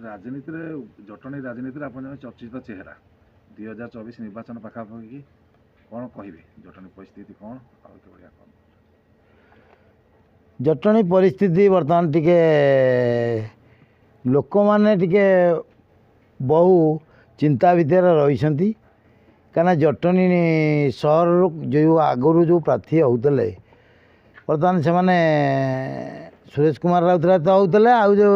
राजनीति जटणी राजनीति आप चर्चित चेहरा 2024 निर्वाचन पाखापाखि कौन कहे जटणी परिस्थिति कौन जटणी परिस्थिति बर्तमान टिके लोक मैंने टिके बहु चिंता भितर रही कहीं जटणी सहर जो आगु जो प्रार्थी होते बर्तमान से माने सुरेश कुमार राउतराय तो होते आउ जो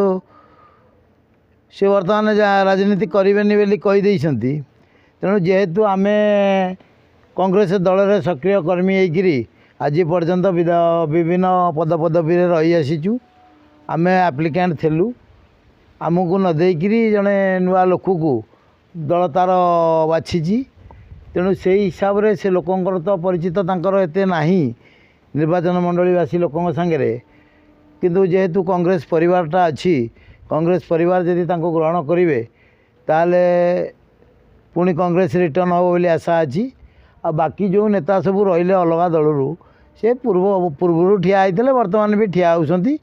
से बर्तमान राजनीति करेनि बोली कहीदे तेणु जेहेतु आम कांग्रेस दल रे सक्रिय कर्मी होकर आज पर्यंत विभिन्न पदपदवी रही आसीचु आम एप्लिकेंट थिलु आमको न देकरी जड़े नुआ लोक को दल तार बाछी तेणु से हिसाब से से लोकंर तो परिचित तांकर एते नाही निर्वाचन मंडलीवासी लोकों सांगे किंतु जेहेतु कांग्रेस परिवारटा अच्छी कांग्रेस परिवार जदि तांको ग्रहण करेंगे ताले पुणी कांग्रेस रिटर्न हो बोली आशा अच्छी आ बाकी जो नेता सब रहिले अलग दलरू से पूर्व ठिया होते बर्तमान भी ठिया होती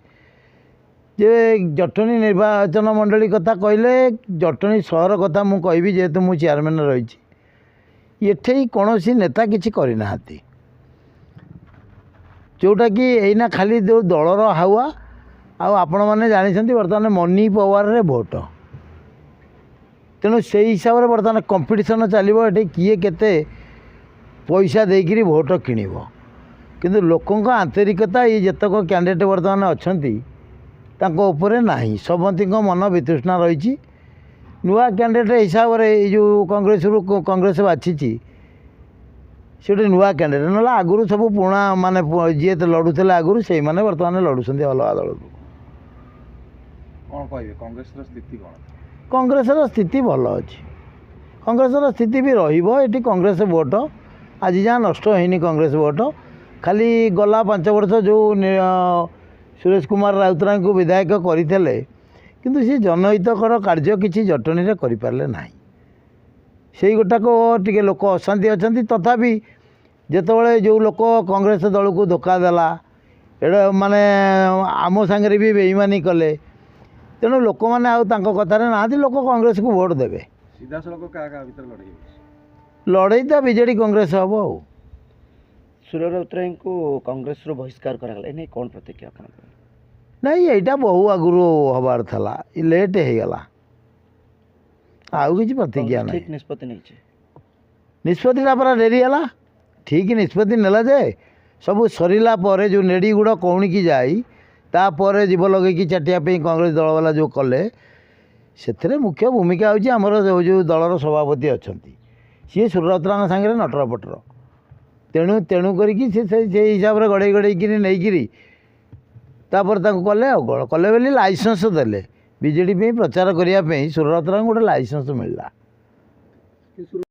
जे जटणी निर्वाचन मंडली कथा कहले जटणी सहर कथा मु कहबी जेहेतु मु चेयरमैन रही एठे कौन नेता किसी करना जोटा कि एना खाली जो दलर हावा आपण मैंने जानते बर्तमान मनी पावर रे भोट तेणु से हिसाब से बर्तमान कंपटीशन चलो ये किए केते पैसा देकर भोट किणव किंतु लोकों आंतरिकता ये जतक कैंडिडेट बर्तमान अच्छा ना समति मन वितृष्णा रही नुआ कैंडिडेट हिसाब से जो कांग्रेस बाछी से नुआ कैंडिडेट ना आगुरी सब पुणा माने जी लड़ुले आगुरी से मैंने बर्तमान लड़ुंट अलग दल कौन कहे कांग्रेस स्थिति कौन कांग्रेस स्थिति भल अच्छी कांग्रेस स्थिति भी रही कांग्रेस वोट आज जहाँ नष्ट होनी कांग्रेस वोट खाली गला 5 वर्ष जो सुरेश कुमार राउतराय को विधायक करते किंतु सी जनहितकर कार्य किसी जटणी में करें ना से गोटाक टे लोक अशांति अच्छा तथापि जितेबाला जो लोक कांग्रेस दल को धोखा देला एड़ा माने आम सांगे भी बेईमानी कले तेणु लोक मैंने कथार ना लोक कांग्रेस को भोट देवे सीधा सड़क क्या लड़ई तो बीजेडी कांग्रेस हम आ सुरेश राउतराय को कांग्रेस बहिष्कार कराला कौन प्रतिक्रिया नहीं यहाँ बहु आगुरी हबार था लेट हो गला आउ कि प्रतिक्रिया ना निष्पत्ति नहीं निष्पत्तिटा पूरा डेरी है ठीक निष्पत्ति नेला जाए सब सरला जो नेड़ी गुड़ कौन की जाई तापर जीव लगे चाटियापी कांग्रेस दल वाला जो कले से मुख्य भूमिका होमर जो दलर सभापति अच्छा सी सुरेश राउतराय सांगे नटर पटर तेणु तेणुक हिसाब से गड़े गड़े नहीं तापर कले कले बोली लाइसेंस देले बीजेडी प्रचार करने सुरेश राउतराय गोटे लाइसेंस मिलला।